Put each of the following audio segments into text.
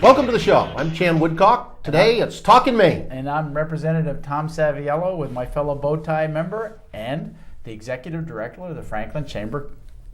Welcome to the show. I'm Chan Woodcock. Today it's Talkin Maine. And I'm Representative Tom Saviello with my fellow Bowtie member and the Executive Director of the Franklin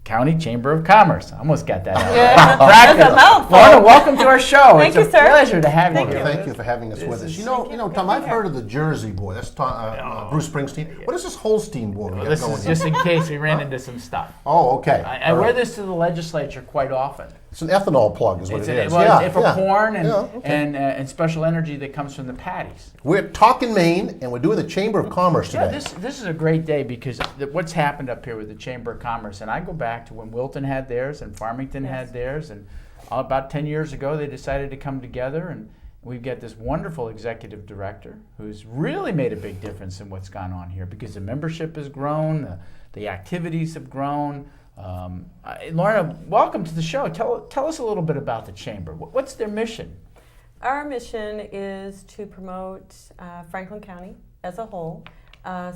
County Chamber of Commerce. I almost got that out. Yeah, that's a mouthful. Lorna, welcome to our show. Thank you, it's a sir. pleasure to have you here. Thank you for having us with us. You know, Tom, I've heard of the Jersey boy. That's Bruce Springsteen. What is this Holstein boy? Well, this is just in case we ran into some stuff. Oh, okay. I wear this to the legislature quite often. It's an ethanol plug, is what it is. For corn and special energy that comes from the patties. We're Talkin Maine, and we're doing the Chamber of Commerce today. Yeah, this is a great day because what's happened up here with the Chamber of Commerce, and I go back to when Wilton had theirs and Farmington had theirs, and about 10 years ago they decided to come together, and we've got this wonderful executive director who's really made a big difference in what's gone on here because the membership has grown, the activities have grown. Lorna, welcome to the show. Tell us a little bit about the Chamber. What's their mission? Our mission is to promote Franklin County as a whole,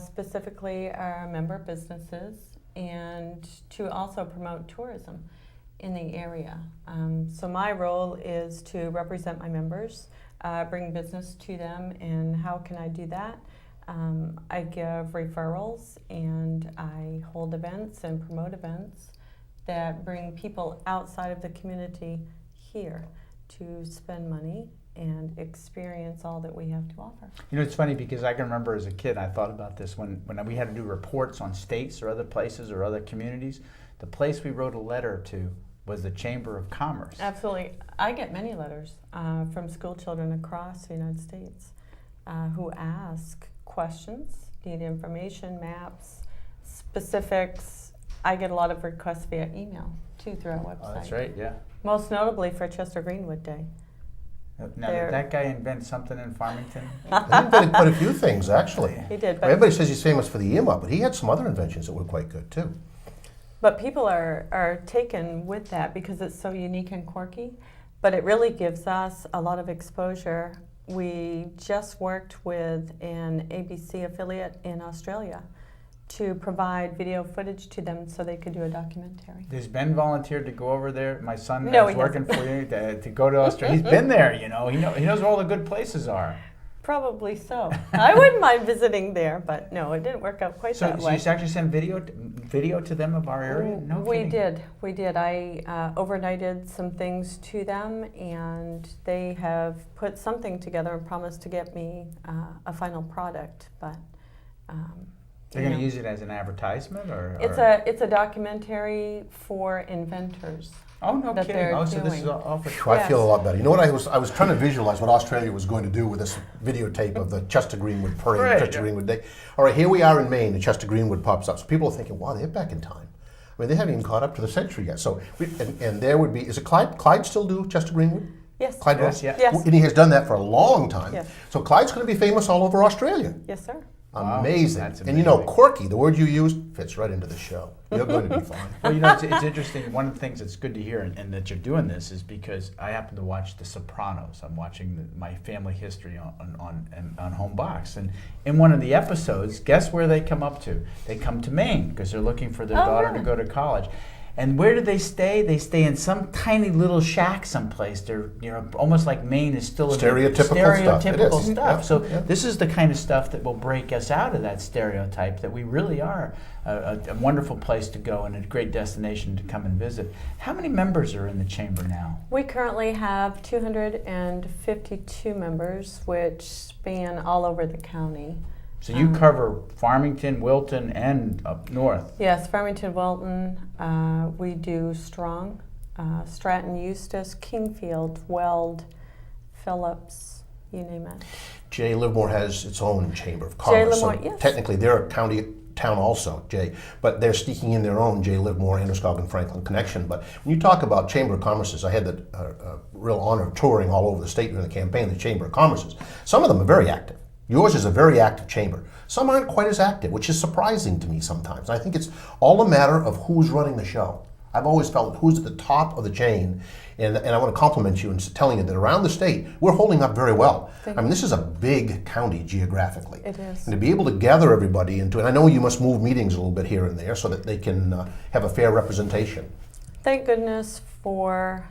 specifically our member businesses, and to also promote tourism in the area. So my role is to represent my members, bring business to them, and how can I do that? I give referrals and I hold events and promote events that bring people outside of the community here to spend money and experience all that we have to offer. You know, it's funny because I can remember as a kid, I thought about this when we had to do reports on states or other places or other communities. The place we wrote a letter to was the Chamber of Commerce. Absolutely. I get many letters from school children across the United States who ask questions, need information, maps, specifics. I get a lot of requests via email too through our website. Oh, that's right, yeah. Most notably for Chester Greenwood Day. Now, did that guy invent something in Farmington? He invented quite a few things, actually. He did. But everybody says he's famous for the earmuff, but he had some other inventions that were quite good, too. But people are taken with that because it's so unique and quirky, but it really gives us a lot of exposure. We just worked with an ABC affiliate in Australia to provide video footage to them so they could do a documentary. Has Ben volunteered to go over there? My son No, is working for you to go to Australia. He's been there, you know. He knows where all the good places are. Probably so. I wouldn't mind visiting there, but no, it didn't work out quite that way. So you actually sent video to them of our area? No kidding. We did. I overnighted some things to them, and they have put something together and promised to get me a final product. But they're going to use it as an advertisement, or it's a documentary for inventors. Oh, no kidding. Oh, so this is all for I feel a lot better. You know what, I was trying to visualize what Australia was going to do with this videotape of the Chester Greenwood Parade, Chester Greenwood Day. All right, here we are in Maine, and Chester Greenwood pops up. So people are thinking, wow, they're back in time. I mean, they haven't even caught up to the century yet. So, and there would be, is it Clyde? Clyde still do Chester Greenwood? Yes. Clyde yes, yeah. Yes. And he has done that for a long time. Yes. So Clyde's going to be famous all over Australia. Yes, sir. Amazing. Wow, that's and you know, quirky, the word you used, fits right into the show. You're going to be fine. Well, you know, it's interesting. One of the things that's good to hear and that you're doing this is because I happen to watch The Sopranos. I'm watching my family history on home box. And in one of the episodes, guess where they come up to? They come to Maine because they're looking for their daughter to go to college. And where do they stay? They stay in some tiny little shack someplace. They're, you know, almost like Maine is still stereotypical stuff. Yeah. So this is the kind of stuff that will break us out of that stereotype that we really are a wonderful place to go and a great destination to come and visit. How many members are in the chamber now? We currently have 252 members, which span all over the county. So you cover Farmington, Wilton, and up north. Yes, Farmington, Wilton. We do Strong, Stratton, Eustis, Kingfield, Weld, Phillips, you name it. Jay Livermore has its own Chamber of Commerce. Livermore, yes. Technically, they're a town also, Jay, but they're sneaking in their own Jay Livermore, Androscoggin, Franklin connection. But when you talk about Chamber of Commerces, I had the real honor of touring all over the state during the campaign, the Chamber of Commerces. Some of them are very active. Yours is a very active chamber. Some aren't quite as active, which is surprising to me sometimes. I think it's all a matter of who's running the show. I've always felt who's at the top of the chain, and I want to compliment you in telling you that around the state, we're holding up very well. I mean, this is a big county geographically. It is. And to be able to gather everybody into, and I know you must move meetings a little bit here and there so that they can have a fair representation. Thank goodness for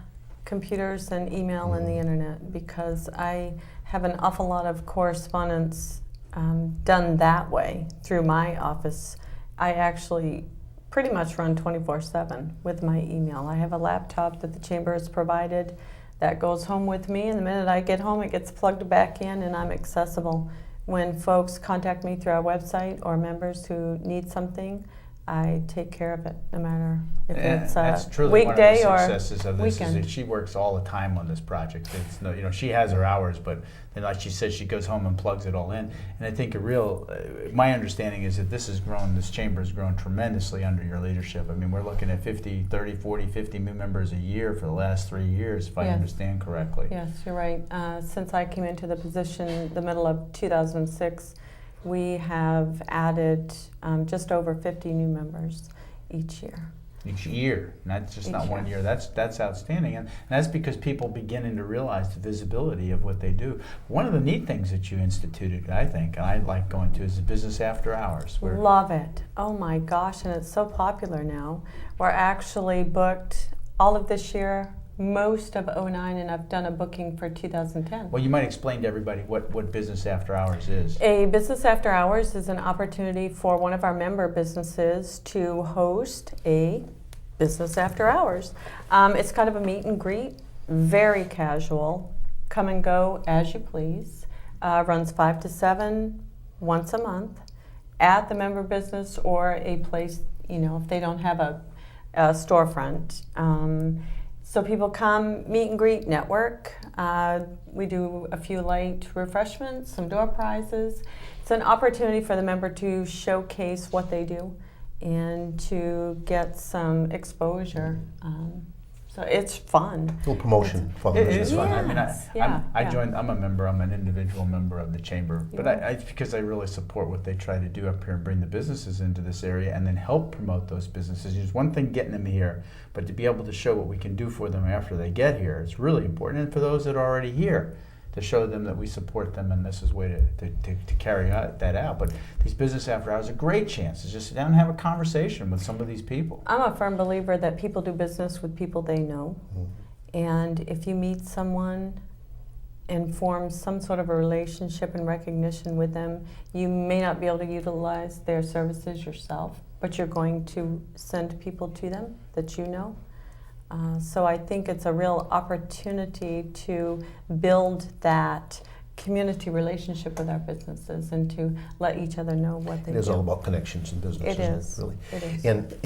computers and email and the internet, because I have an awful lot of correspondence done that way through my office. I actually pretty much run 24/7 with my email. I have a laptop that the chamber has provided that goes home with me, and the minute I get home it gets plugged back in and I'm accessible. When folks contact me through our website or members who need something, I take care of it, no matter if it's That's a truly weekday one of or the successes of this weekend. is that she works all the time on this project. It's no, you know, she has her hours, but then like she said, she goes home and plugs it all in. And I think my understanding is that this chamber has grown tremendously under your leadership. I mean, we're looking at 50, 30, 40, 50 new members a year for the last 3 years, if I Yes. understand correctly. Yes, you're right. Since I came into the position the middle of 2006, we have added just over 50 new members each year. Each year, not just Each not one year. year. That's outstanding, and that's because people beginning to realize the visibility of what they do. One of the neat things that you instituted, I think, and I like going to, is the business after hours. Where Love it. Oh my gosh, and it's so popular now. We're actually booked all of this year, most of '09, and I've done a booking for 2010. Well, you might explain to everybody what business after hours is. A business after hours is an opportunity for one of our member businesses to host a business after hours. It's kind of a meet and greet, very casual, come and go as you please. Runs 5 to 7 once a month at the member business or a place, you know, if they don't have a storefront. So people come, meet and greet, network. We do a few light refreshments, some door prizes. It's an opportunity for the member to showcase what they do and to get some exposure. So it's fun. A little promotion for the It business. is fun. I mean, Yes, yeah, I yeah. joined. I'm a member. I'm an individual member of the chamber, but You are. it's because I really support what they try to do up here and bring the businesses into this area, and then help promote those businesses. It's one thing getting them here, but to be able to show what we can do for them after they get here is really important. And for those that are already here, to show them that we support them, and this is a way to carry that out. But these business after hours are a great chance to just sit down and have a conversation with some of these people. I'm a firm believer that people do business with people they know. And if you meet someone and form some sort of a relationship and recognition with them, you may not be able to utilize their services yourself, but you're going to send people to them that you know. So I think it's a real opportunity to build that community relationship with our businesses and to let each other know what they It do. is all about connections in business. It isn't is. Really. It is. And